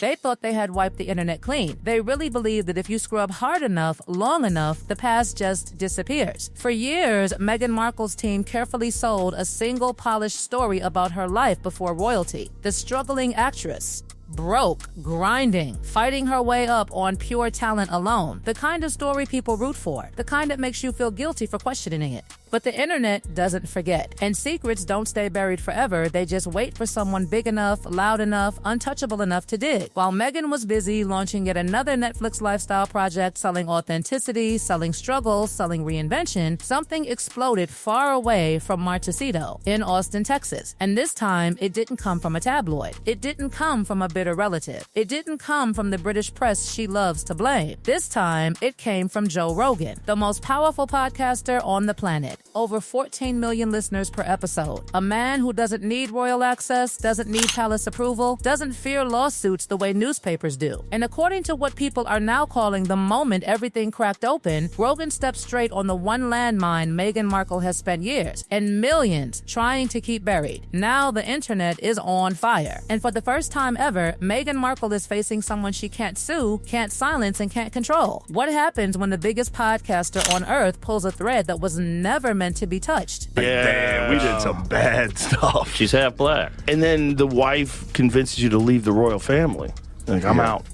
They thought they had wiped the internet clean. They really believed that if you scrub hard enough, long enough, the past just disappears. For years, Meghan Markle's team carefully sold a single polished story about her life before royalty. The struggling actress. Broke, grinding, fighting her way up on pure talent alone. The kind of story people root for. The kind that makes you feel guilty for questioning it. But the internet doesn't forget. And secrets don't stay buried forever. They just wait for someone big enough, loud enough, untouchable enough to dig. While Meghan was busy launching yet another Netflix lifestyle project, selling authenticity, selling struggle, selling reinvention, something exploded far away from Montecito in Austin, Texas. And this time, it didn't come from a tabloid. It didn't come from a bitter relative. It didn't come from the British press she loves to blame. This time, it came from Joe Rogan, the most powerful podcaster on the planet. Over 14 million listeners per episode. A man who doesn't need royal access, doesn't need palace approval, doesn't fear lawsuits the way newspapers do. And according to what people are now calling the moment everything cracked open, Rogan stepped straight on the one landmine Meghan Markle has spent years and millions trying to keep buried. Now the internet is on fire. And for the first time ever, Meghan Markle is facing someone she can't sue, can't silence, and can't control. What happens when the biggest podcaster on earth pulls a thread that was never meant to be touched? Yeah, damn, we did some bad stuff. She's half black. And then the wife convinces you to leave the royal family. Like, I'm out.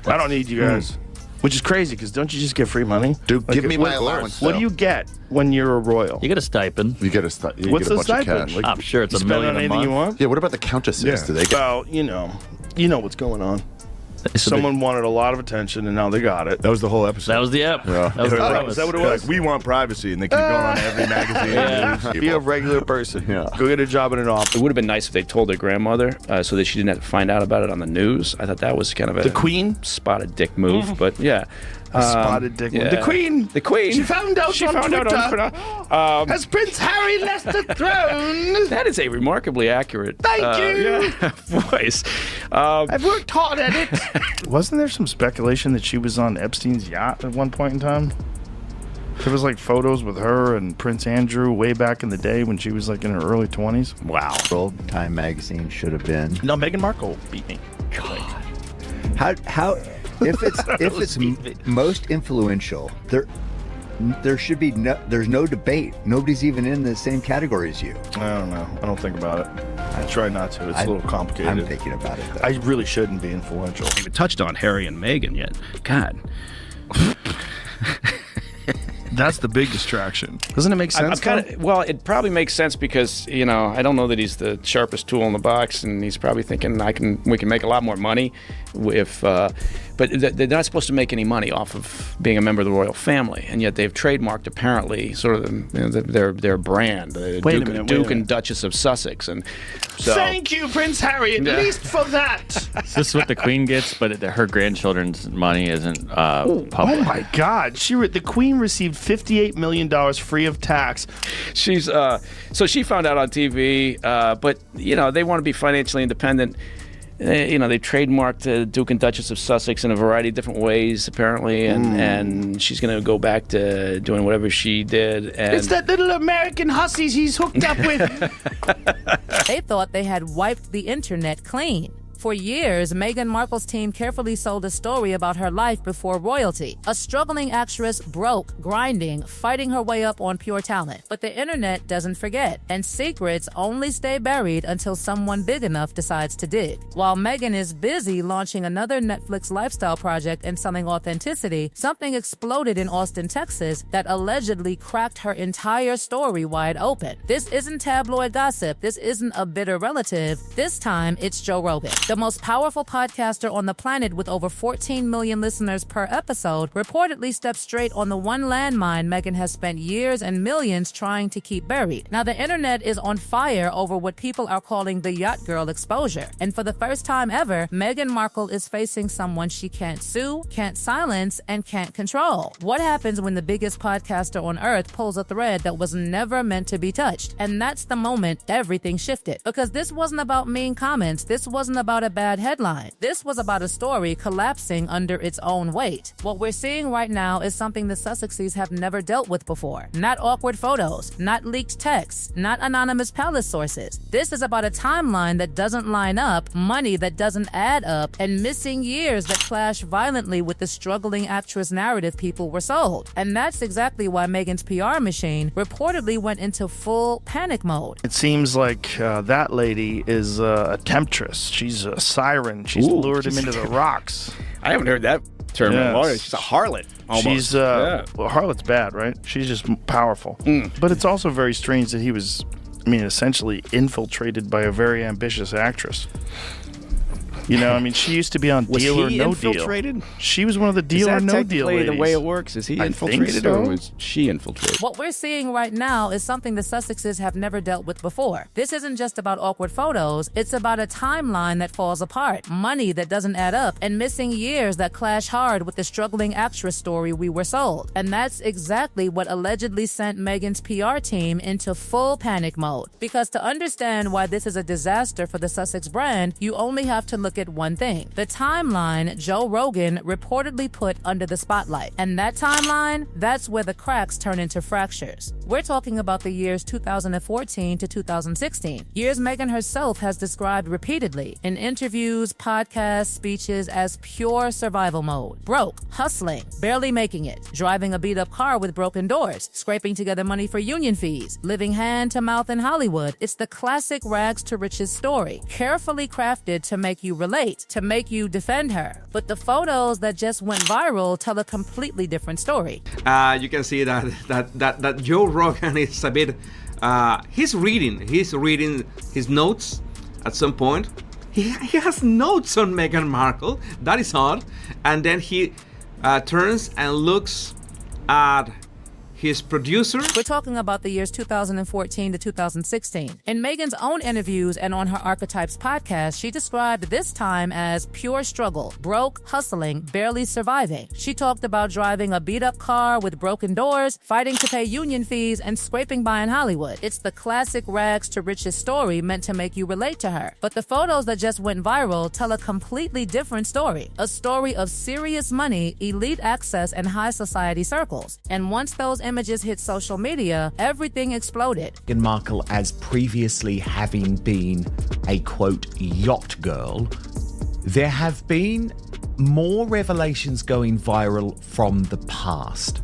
I don't need you guys. Which is crazy, because don't you just get free money? Dude, give me my allowance. What do you get when you're a royal? You get a stipend. You get a stipend. What's the stipend? Like, I'm sure it's you $1 million spend on a month. anything you want? Yeah, what about the countesses? Yeah. Do they get? Well, you know what's going on. Someone wanted a lot of attention, and now they got it. That was the whole episode. That was the ep. Yeah. That was the premise. Is that what it was? Like, we want privacy, and they keep going on every magazine. Yeah. Be a regular person. Yeah. Go get a job in an office. It would have been nice if they told their grandmother so that she didn't have to find out about it on the news. I thought that was kind of a The Queen? spotted dick move, but yeah. Spotted dick. Yeah. The Queen. The Queen. She found out on Twitter. Um, Has Prince Harry left the throne? that is a remarkably accurate Thank you. voice. I've worked hard at it. Wasn't there some speculation that she was on Epstein's yacht at one point in time? There was like photos with her and Prince Andrew way back in the day when she was like in her early 20s. Wow. World Time magazine should have been. No, Meghan Markle beat me. God, how if it's most influential, there should be there's no debate. Nobody's even in the same category as you. I don't know. I don't think about it. I try not to. It's a little complicated. I'm thinking about it, though. I really shouldn't be influential. We haven't touched on Harry and Meghan yet. God. That's the big distraction. Doesn't it make sense? Well, it probably makes sense because, I don't know that he's the sharpest tool in the box, and he's probably thinking we can make a lot more money but they're not supposed to make any money off of being a member of the royal family, and yet they've trademarked apparently sort of their brand, the Duke and Duchess of Sussex, and so. Thank you, Prince Harry, at least for that. Is this what the Queen gets, but her grandchildren's money isn't public? Oh my God! The Queen received $58 million free of tax. She's so she found out on TV, but they want to be financially independent. They trademarked Duke and Duchess of Sussex in a variety of different ways, apparently, and she's going to go back to doing whatever she did. And it's that little American hussy he's hooked up with. They thought they had wiped the internet clean. For years, Meghan Markle's team carefully sold a story about her life before royalty. A struggling actress, broke, grinding, fighting her way up on pure talent. But the internet doesn't forget, and secrets only stay buried until someone big enough decides to dig. While Meghan is busy launching another Netflix lifestyle project and selling authenticity, something exploded in Austin, Texas that allegedly cracked her entire story wide open. This isn't tabloid gossip. This isn't a bitter relative. This time, it's Joe Rogan. The most powerful podcaster on the planet with over 14 million listeners per episode reportedly stepped straight on the one landmine Meghan has spent years and millions trying to keep buried. Now, the internet is on fire over what people are calling the Yacht Girl exposure. And for the first time ever, Meghan Markle is facing someone she can't sue, can't silence, and can't control. What happens when the biggest podcaster on earth pulls a thread that was never meant to be touched? And that's the moment everything shifted. Because this wasn't about mean comments. This wasn't about about a bad headline. This was about a story collapsing under its own weight. What we're seeing right now is something the Sussexes have never dealt with before. Not awkward photos, not leaked texts, not anonymous palace sources. This is about a timeline that doesn't line up, money that doesn't add up, and missing years that clash violently with the struggling actress narrative people were sold. And that's exactly why Meghan's PR machine reportedly went into full panic mode. It seems like that lady is a temptress. She's a siren. She's lured him into the rocks. I haven't heard that term in a while. Yes. She's a harlot. Almost. She's well, harlot's bad, right? She's just powerful. But it's also very strange that he was, essentially infiltrated by a very ambitious actress. She used to be on Deal or No infiltrated? Deal. She was one of the Deal or No Deal ladies. The way it works? Is he infiltrated or was she infiltrated? What we're seeing right now is something the Sussexes have never dealt with before. This isn't just about awkward photos. It's about a timeline that falls apart, money that doesn't add up, and missing years that clash hard with the struggling actress story we were sold. And that's exactly what allegedly sent Meghan's PR team into full panic mode. Because to understand why this is a disaster for the Sussex brand, you only have to look at one thing: the timeline Joe Rogan reportedly put under the spotlight. And that timeline, that's where the cracks turn into fractures. We're talking about the years 2014 to 2016, years Meghan herself has described repeatedly in interviews, podcasts, speeches as pure survival mode. Broke, hustling, barely making it, driving a beat-up car with broken doors, scraping together money for union fees, living hand-to-mouth in Hollywood. It's the classic rags to riches story, carefully crafted to make you relate, to make you defend her. But the photos that just went viral tell a completely different story. You can see that Joe Rogan is a bit, he's reading his notes at some point. He has notes on Meghan Markle. That is odd. And then he turns and looks at his producer. We're talking about the years 2014 to 2016. In Meghan's own interviews and on her Archetypes podcast, she described this time as pure struggle, broke, hustling, barely surviving. She talked about driving a beat-up car with broken doors, fighting to pay union fees, and scraping by in Hollywood. It's the classic rags to riches story meant to make you relate to her. But the photos that just went viral tell a completely different story. A story of serious money, elite access, and high society circles. And once those images hit social media, everything exploded. Meghan Markle, as previously having been a quote yacht girl, there have been more revelations going viral from the past.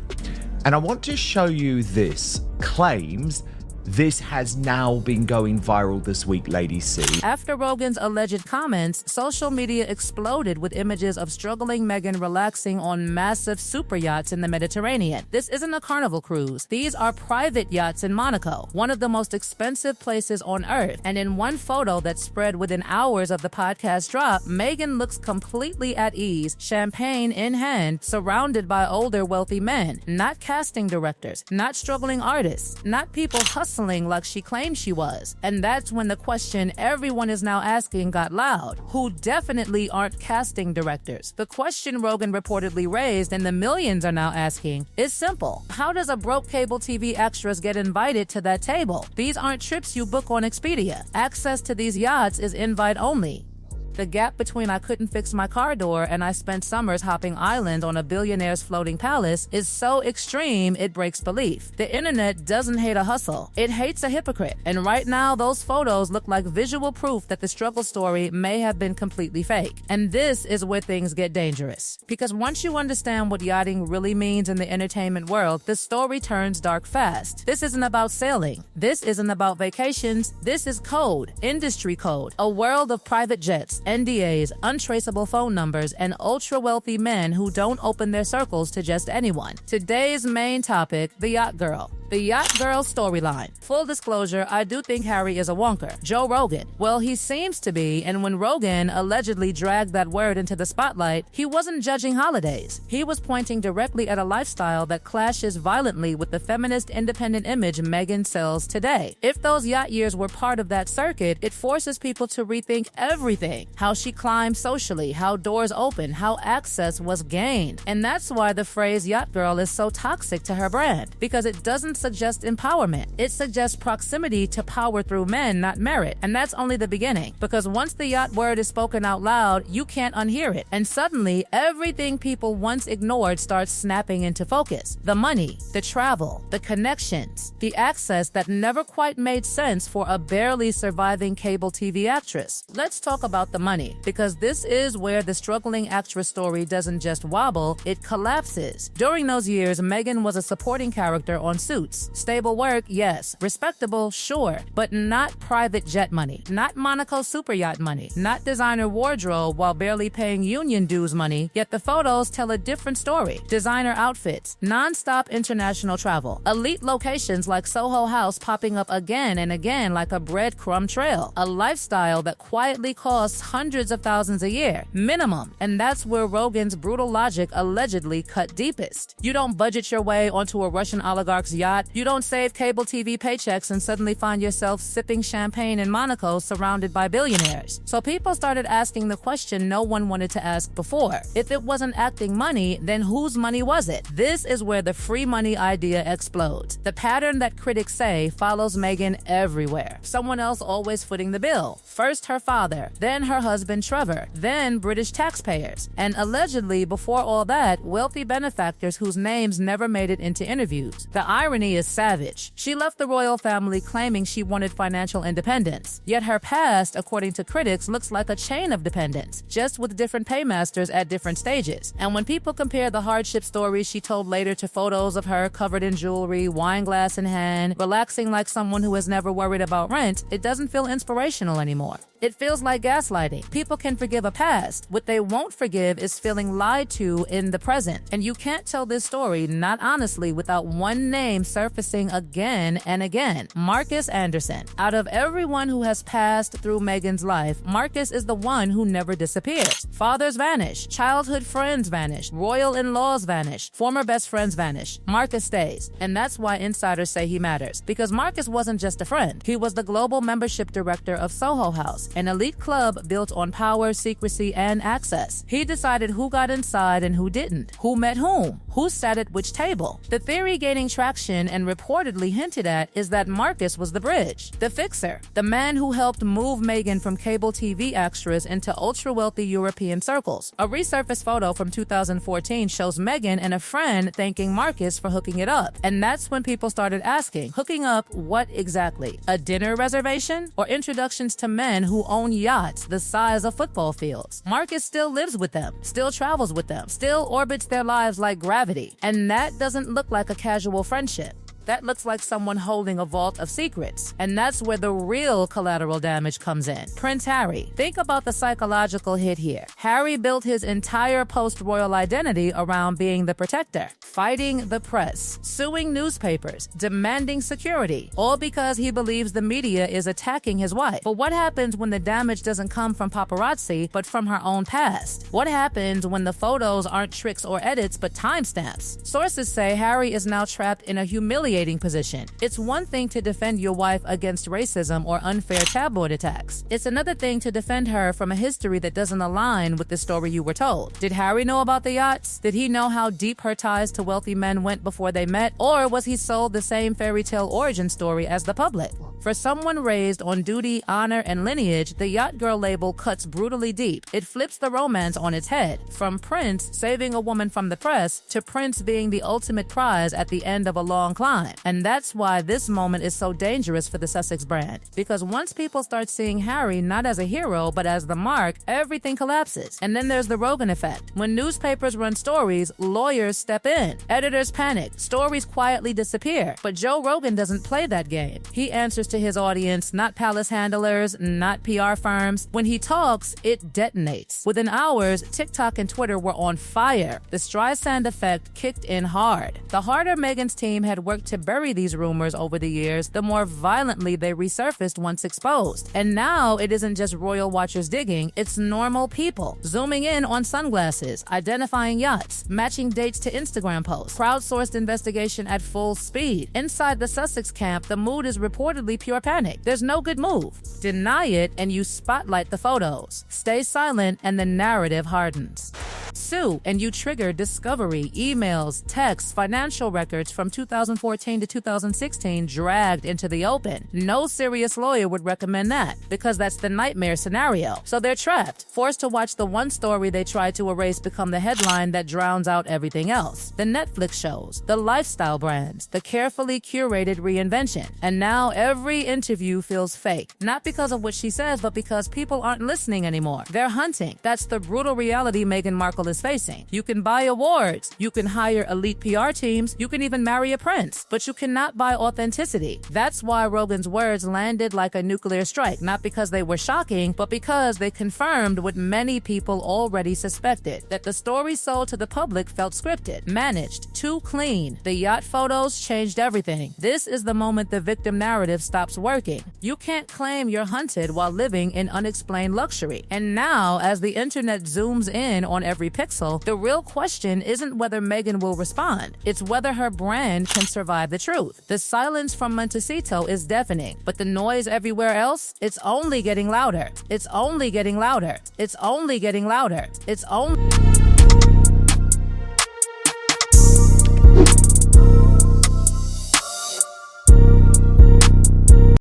And I want to show you this. Claims this has now been going viral this week, Lady C. After Rogan's alleged comments, social media exploded with images of struggling Meghan relaxing on massive super yachts in the Mediterranean. This isn't a carnival cruise. These are private yachts in Monaco, one of the most expensive places on earth. And in one photo that spread within hours of the podcast drop, Meghan looks completely at ease, champagne in hand, surrounded by older wealthy men, not casting directors, not struggling artists, not people hustling like she claimed she was. And that's when the question everyone is now asking got loud. Who definitely aren't casting directors? The question Rogan reportedly raised and the millions are now asking is simple. How does a broke cable TV actress get invited to that table? These aren't trips you book on Expedia. Access to these yachts is invite only. The gap between I couldn't fix my car door and I spent summers hopping island on a billionaire's floating palace is so extreme it breaks belief. The internet doesn't hate a hustle. It hates a hypocrite. And right now, those photos look like visual proof that the struggle story may have been completely fake. And this is where things get dangerous. Because once you understand what yachting really means in the entertainment world, the story turns dark fast. This isn't about sailing. This isn't about vacations. This is code, industry code, a world of private jets, NDAs, untraceable phone numbers, and ultra-wealthy men who don't open their circles to just anyone. Today's main topic, the Yacht Girl. The Yacht Girl storyline. Full disclosure, I do think Harry is a wonker. Joe Rogan. Well, he seems to be, and when Rogan allegedly dragged that word into the spotlight, he wasn't judging holidays. He was pointing directly at a lifestyle that clashes violently with the feminist independent image Meghan sells today. If those yacht years were part of that circuit, it forces people to rethink everything. how she climbed socially, how doors opened, how access was gained. And that's why the phrase yacht girl is so toxic to her brand, because it doesn't suggest empowerment. It suggests proximity to power through men, not merit. And that's only the beginning, because once the yacht word is spoken out loud, you can't unhear it. And suddenly, everything people once ignored starts snapping into focus. The money, the travel, the connections, the access that never quite made sense for a barely surviving cable TV actress. Let's talk about the money, because this is where the struggling actress story doesn't just wobble, it collapses. During those years, Meghan was a supporting character on Suits. Stable work, yes. Respectable, sure. But not private jet money, not Monaco super yacht money, not designer wardrobe while barely paying union dues money, yet the photos tell a different story. Designer outfits, non-stop international travel, elite locations like Soho House popping up again and again like a breadcrumb trail, a lifestyle that quietly costs hundreds of thousands a year, minimum. And that's where Rogan's brutal logic allegedly cut deepest. You don't budget your way onto a Russian oligarch's yacht. You don't save cable TV paychecks and suddenly find yourself sipping champagne in Monaco surrounded by billionaires. So people started asking the question no one wanted to ask before. If it wasn't acting money, then whose money was it? This is where the free money idea explodes. The pattern that critics say follows Meghan everywhere. Someone else always footing the bill. First her father, then her husband Trevor, then British taxpayers. And allegedly, before all that, wealthy benefactors whose names never made it into interviews. The irony is savage. She left the royal family claiming she wanted financial independence. Yet her past, according to critics, looks like a chain of dependence, just with different paymasters at different stages. And when people compare the hardship stories she told later to photos of her covered in jewelry, wine glass in hand, relaxing like someone who has never worried about rent, it doesn't feel inspirational anymore. It feels like gaslighting. People can forgive a past. What they won't forgive is feeling lied to in the present. And you can't tell this story, not honestly, without one name surfacing again and again. Marcus Anderson. Out of everyone who has passed through Meghan's life, Marcus is the one who never disappears. Fathers vanish. Childhood friends vanish. Royal in-laws vanish. Former best friends vanish. Marcus stays. And that's why insiders say he matters. Because Marcus wasn't just a friend. He was the global membership director of Soho House, an elite club built on power, secrecy, and access. He decided who got inside and who didn't, who met who sat at which table. The theory gaining traction and reportedly hinted at is that Marcus was the bridge, the fixer, the man who helped move Meghan from cable TV extras into ultra-wealthy European circles. A resurfaced photo from 2014 shows Meghan and a friend thanking Marcus for hooking it up. And that's when people started asking, hooking up what exactly? A dinner reservation? Or introductions to men who own yachts the size of football fields? Marcus still lives with them, still travels with them, still orbits their lives like gravity. And that doesn't look like a casual friendship. That looks like someone holding a vault of secrets. And that's where the real collateral damage comes in. Prince Harry. Think about the psychological hit here. Harry built his entire post-royal identity around being the protector, fighting the press, suing newspapers, demanding security, all because he believes the media is attacking his wife. But what happens when the damage doesn't come from paparazzi, but from her own past? What happens when the photos aren't tricks or edits, but timestamps? Sources say Harry is now trapped in a humiliating position. It's one thing to defend your wife against racism or unfair tabloid attacks. It's another thing to defend her from a history that doesn't align with the story you were told. Did Harry know about the yachts? Did he know how deep her ties to wealthy men went before they met? Or was he sold the same fairy tale origin story as the public? For someone raised on duty, honor, and lineage, the Yacht Girl label cuts brutally deep. It flips the romance on its head. From Prince saving a woman from the press to Prince being the ultimate prize at the end of a long climb. And that's why this moment is so dangerous for the Sussex brand. Because once people start seeing Harry not as a hero, but as the mark, everything collapses. And then there's the Rogan effect. When newspapers run stories, lawyers step in. Editors panic. Stories quietly disappear. But Joe Rogan doesn't play that game. He answers to his audience, not palace handlers, not PR firms. When he talks, it detonates. Within hours, TikTok and Twitter were on fire. The Streisand effect kicked in hard. The harder Meghan's team had worked to bury these rumors over the years, the more violently they resurfaced once exposed. And now it isn't just royal watchers digging, it's normal people zooming in on sunglasses, identifying yachts, matching dates to Instagram posts, crowdsourced investigation at full speed. Inside the Sussex camp, the mood is reportedly pure panic. There's no good move. Deny it and you spotlight the photos. Stay silent and the narrative hardens. Sue and you trigger discovery, emails, texts, financial records from 2014 to 2016 dragged into the open. No serious lawyer would recommend that because that's the nightmare scenario. So they're trapped, forced to watch the one story they tried to erase become the headline that drowns out everything else. The Netflix shows, the lifestyle brands, the carefully curated reinvention. And now every interview feels fake. Not because of what she says, but because people aren't listening anymore. They're hunting. That's the brutal reality Meghan Markle is facing. You can buy awards, you can hire elite PR teams, you can even marry a prince, but you cannot buy authenticity. That's why Rogan's words landed like a nuclear strike, not because they were shocking, but because they confirmed what many people already suspected, that the story sold to the public felt scripted, managed, too clean. The yacht photos changed everything. This is the moment the victim narrative stops working. You can't claim you're hunted while living in unexplained luxury. And now, as the internet zooms in on every pixel, the real question isn't whether Meghan will respond. It's whether her brand can survive the truth. The silence from Montecito is deafening, but the noise everywhere else, it's only getting louder. It's only getting louder. It's only getting louder. It's only...